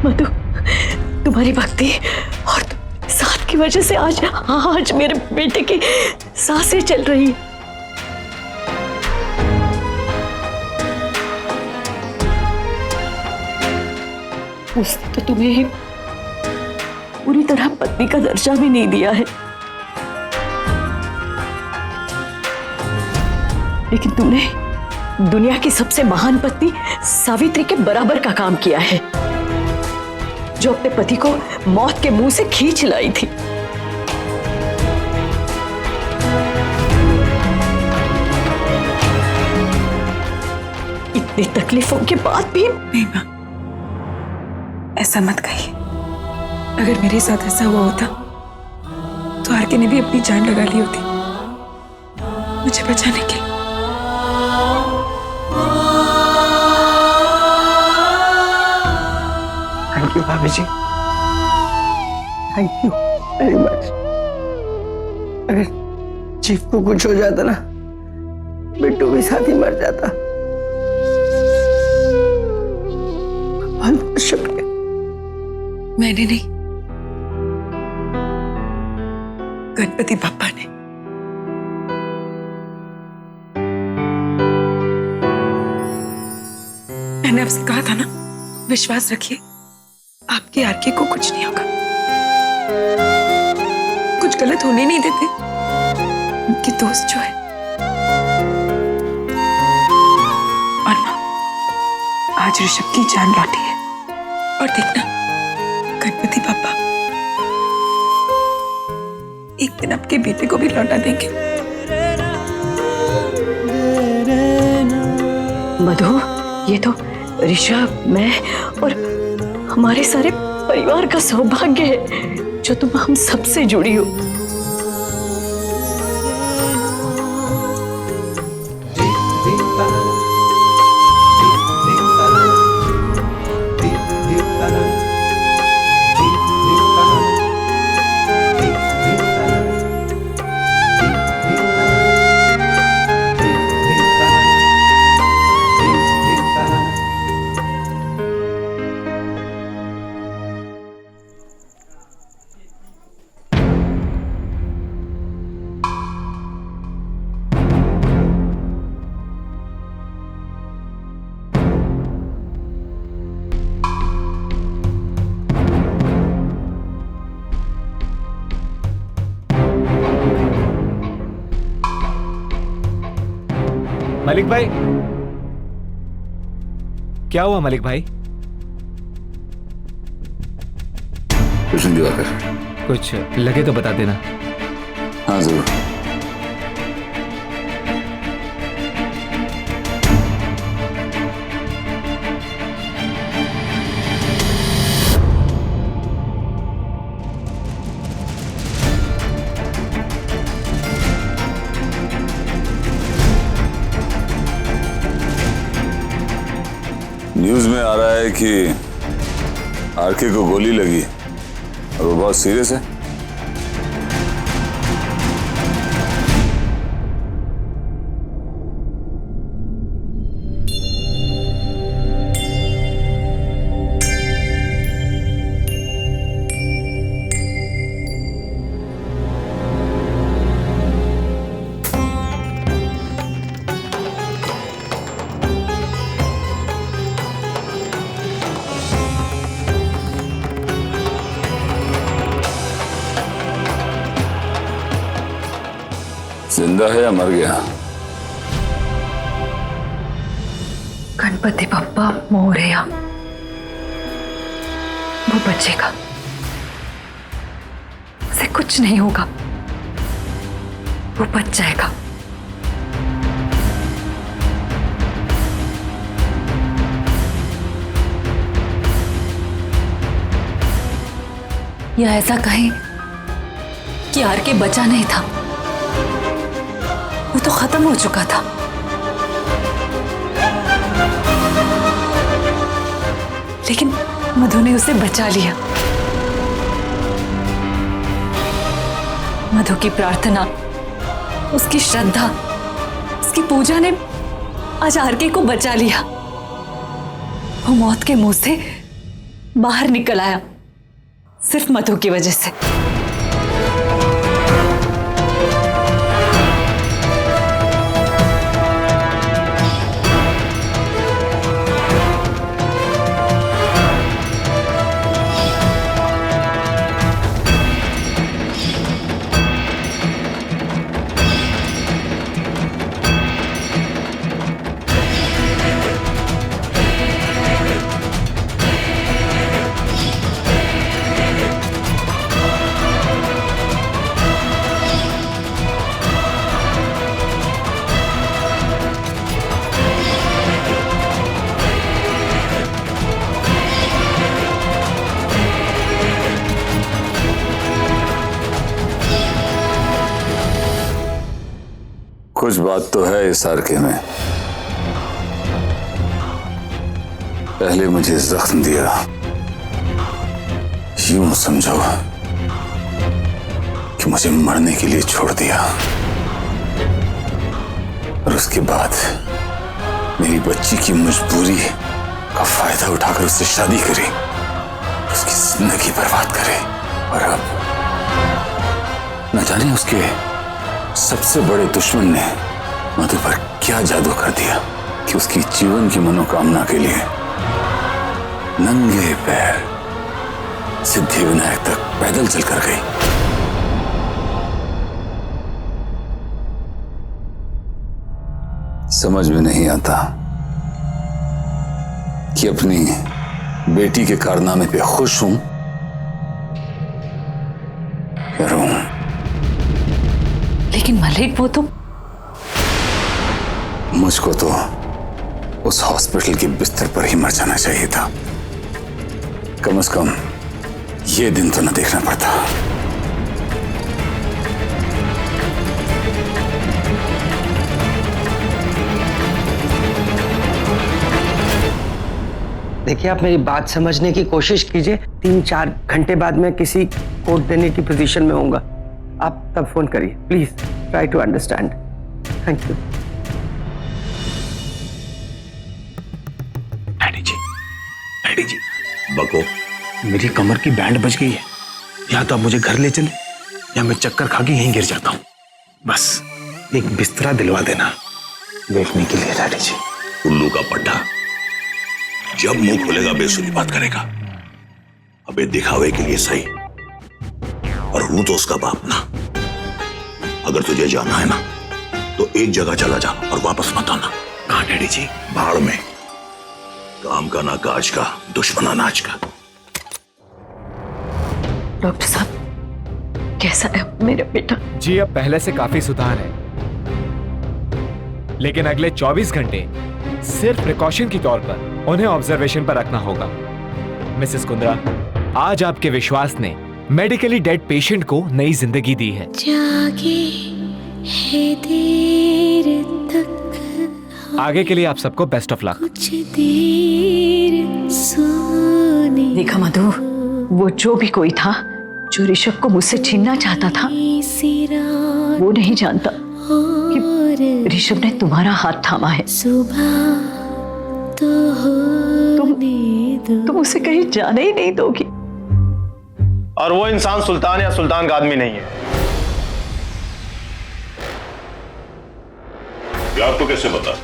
मधु, तुम्हारी भक्ति और साथ की वजह से आज आज मेरे बेटे की सांसें चल रही है। उसने तो तुम्हें पूरी तरह पत्नी का दर्जा भी नहीं दिया है, लेकिन तुमने दुनिया की सबसे महान पत्नी सावित्री के बराबर का काम किया है, जो अपने पति को मौत के मुंह से खींच लाई थी। इतनी तकलीफों के बाद भी। नहीं मां, ऐसा मत कहिए। अगर मेरे साथ ऐसा हुआ होता तो आरके ने भी अपनी जान लगा ली होती मुझे बचाने के लिए। थैंक यू भाभी जी, थैंक यू वेरी मच। अगर चीफ को कुछ हो जाता ना, बिट्टू भी साथ ही मर जाता। बहुत बहुत शुक्रिया। मैंने नहीं, गणपति बापा ने। मैंने आपसे कहा था ना, विश्वास रखिए, आपके आरके को कुछ नहीं होगा। कुछ गलत होने नहीं देते उनके दोस्त जो है। और मां, आज ऋषभ की जान लौटी है, और देखना गणपति पापा एक दिन आपके बेटे को भी लौटा देंगे। मधु, ये तो ऋषभ, मैं और हमारे सारे परिवार का सौभाग्य है जो तुम हम सबसे जुड़ी हो। मलिक भाई, क्या हुआ मलिक भाई? कुछ नहीं दिवाकर, कुछ लगे तो बता देना। हाँ जरूर। न्यूज में आ रहा है कि आरके को गोली लगी और वो बहुत सीरियस है। जिंदा है या मर गया? गणपति बप्पा मोरया, वो बचेगा, उसे कुछ नहीं होगा, वो बच जाएगा। या ऐसा कहें कि आरके बचा नहीं था, वो तो खत्म हो चुका था। लेकिन मधु ने उसे बचा लिया। मधु की प्रार्थना, उसकी श्रद्धा, उसकी पूजा ने आज आरके को बचा लिया। वो मौत के मुंह से बाहर निकल आया सिर्फ मधु की वजह से। कुछ बात तो है इस आरके में। पहले मुझे जख्म दिया, यूं समझो कि मुझे मरने के लिए छोड़ दिया, और उसके बाद मेरी बच्ची की मजबूरी का फायदा उठाकर उससे शादी करी, उसकी जिंदगी बर्बाद करे। और अब न जाने उसके सबसे बड़े दुश्मन ने मधु पर क्या जादू कर दिया कि उसकी जीवन की मनोकामना के लिए नंगे पैर सिद्धिविनायक तक पैदल चलकर गई। समझ में नहीं आता कि अपनी बेटी के कारनामे पे खुश हूं या रोऊं। लेकिन मलिक वो तो मुझको तो उस हॉस्पिटल के बिस्तर पर ही मर जाना चाहिए था। कम से कम ये दिन तो न देखना पड़ता। देखिए, आप मेरी बात समझने की कोशिश कीजिए। 3-4 घंटे बाद मैं किसी कोड देने की पोजीशन में होऊंगा। आप तब फोन करिए please. Try to understand. Thank you. Daddy ji बको, मेरी कमर की बैंड बज गई है। या तो आप मुझे घर ले चले या मैं चक्कर खा के यहीं गिर जाता हूँ। बस एक बिस्तरा दिलवा देना बैठने के लिए। डैडी जी, उल्लू का पट्टा जब मुंह खुलेगा बेसुरी बात करेगा। अबे दिखावे के लिए सही, और हूं तो उसका बाप ना। अगर तुझे जाना है ना तो एक जगह चला जा और वापस मत आना। कहाँ डैडी जी? भाड़ में। काम का ना काज का, दुश्मन अनाज का। डॉक्टर साहब, कैसा है मेरा बेटा? जी अब पहले से काफी सुधार है, लेकिन अगले 24 घंटे सिर्फ प्रिकॉशन के तौर पर उन्हें ऑब्जर्वेशन पर रखना होगा। मिसेस कुंद्रा, आज आपके विश्वास ने मेडिकली डेड पेशेंट को नई जिंदगी दी है। जागे है देर तक, आगे के लिए आप सबको बेस्ट ऑफ लक। कुछ देर सोने देखा मधु, वो जो भी कोई था जो ऋषभ को मुझसे छीनना चाहता था, वो नहीं जानता कि ऋषभ ने तुम्हारा हाथ थामा है। सुबह तो तुम उसे कहीं जाने ही नहीं दोगी। और वो इंसान सुल्तान या सुल्तान का आदमी नहीं है। ये आपको कैसे पता?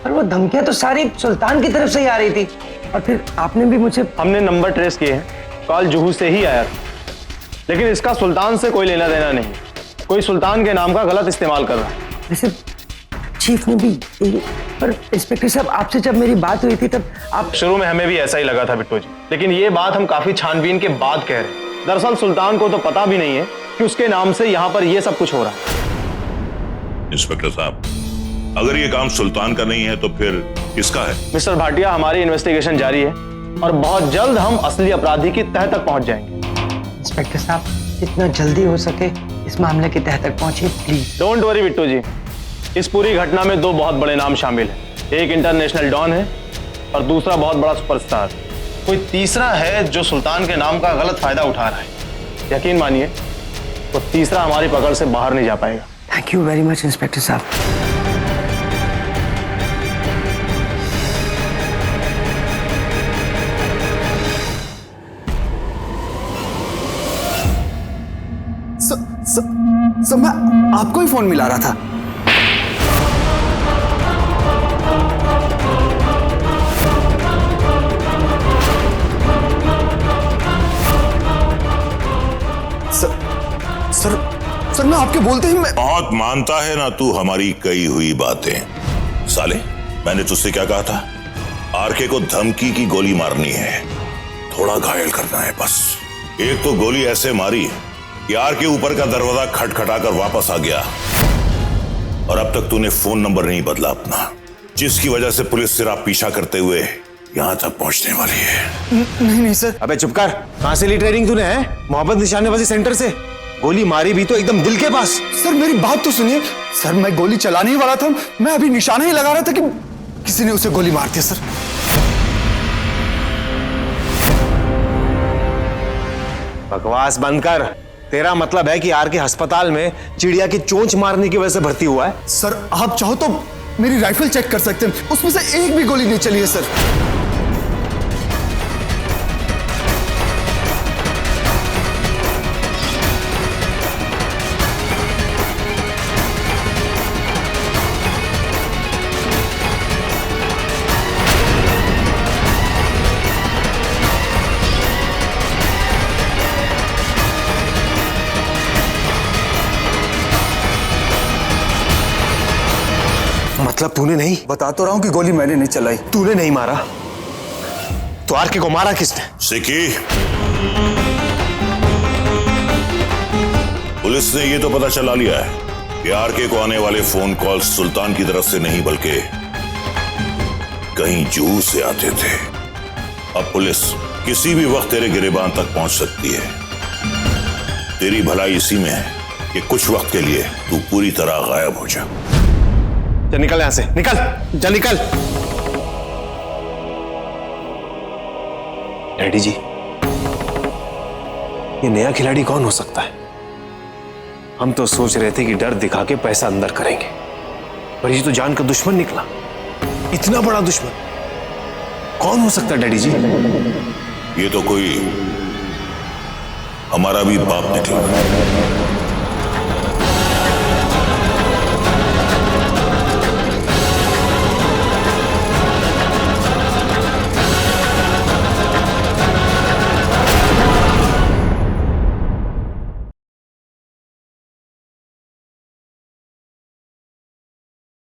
और वो धमकियां तो सारी सुल्तान की तरफ से ही आ रही थी। और फिर आपने भी मुझे। हमने नंबर ट्रेस किए हैं, कॉल जुहू से ही आया था, लेकिन इसका सुल्तान से कोई लेना देना नहीं। कोई सुल्तान के नाम का गलत इस्तेमाल कर रहा है। वैसे चीफ ने भी। पर इंस्पेक्टर साहब, आपसे जब मेरी बात हुई थी तब आप। शुरू में हमें भी ऐसा ही लगा था बिट्टू जी, लेकिन ये बात हम काफी छानबीन के बाद कह रहे हैं। दरअसल सुल्तान को तो पता भी नहीं है कि उसके नाम से यहाँ पर ये सब कुछ हो रहा है। इंस्पेक्टर साहब, अगर ये काम सुल्तान का नहीं है तो फिर किसका है? मिस्टर भाटिया, हमारी इन्वेस्टिगेशन जारी है और बहुत जल्द हम असली अपराधी की तह तक पहुंच जाएंगे। इंस्पेक्टर साहब, जितना जल्दी हो सके इस मामले की तह तक पहुंचिए प्लीज। डोंट वरी बिट्टू जी, इस पूरी घटना में 2 बहुत बड़े नाम शामिल हैं। एक इंटरनेशनल डॉन है और दूसरा बहुत बड़ा सुपरस्टार। कोई तीसरा है जो सुल्तान के नाम का गलत फायदा उठा रहा है। यकीन मानिए, वो तीसरा हमारी पकड़ से बाहर नहीं जा पाएगा। Thank you very much inspector साहब। सर मैं आपको ही फोन मिला रहा था। सर मैं आपके बोलते ही मैं बहुत मानता है ना तू हमारी कही हुई बातें। साले, मैंने तुझसे क्या कहा था? आरके को धमकी की गोली मारनी है, थोड़ा घायल करना है बस। एक तो गोली ऐसे मारी कि आरके ऊपर का दरवाजा खटखटाकर वापस आ गया, और अब तक तूने फोन नंबर नहीं बदला अपना, जिसकी वजह से पुलिस तेरा पीछा करते हुए यहाँ तक पहुंचने वाली है। नहीं सर। अबे चुप कर, कहां से ली ट्रेनिंग तूने? है मोहब्बत निशानेबाजी सेंटर से। गोली मारी भी तो एकदम दिल के पास। सर मेरी बात तो सुनिए। सर मैं गोली चलाने ही वाला था, मैं अभी निशाना ही लगा रहा था कि किसी ने उसे गोली मार दी। सर बकवास बंद कर। तेरा मतलब है कि आरके अस्पताल में चिड़िया की चोंच मारने की वजह से भर्ती हुआ है? सर आप चाहो तो मेरी राइफल चेक कर सकते हैं, उसमें से एक भी गोली नहीं चली है सर। मतलब तूने नहीं? बता तो रहा हूं कि गोली मैंने नहीं चलाई। तूने नहीं मारा तो आरके को मारा किसने? सिकी, पुलिस ने ये तो पता चला लिया है कि आरके को आने वाले फोन कॉल सुल्तान की तरफ से नहीं बल्कि कहीं जूहू से आते थे। अब पुलिस किसी भी वक्त तेरे गिरेबान तक पहुंच सकती है। तेरी भलाई इसी में है कि कुछ वक्त के लिए तू पूरी तरह गायब हो जा। जा निकल यहां से, निकल, जा निकल। डैडी जी, ये नया खिलाड़ी कौन हो सकता है? हम तो सोच रहे थे कि डर दिखा के पैसा अंदर करेंगे, पर ये तो जान का दुश्मन निकला। इतना बड़ा दुश्मन कौन हो सकता है डैडी जी? ये तो कोई हमारा भी बाप निकला।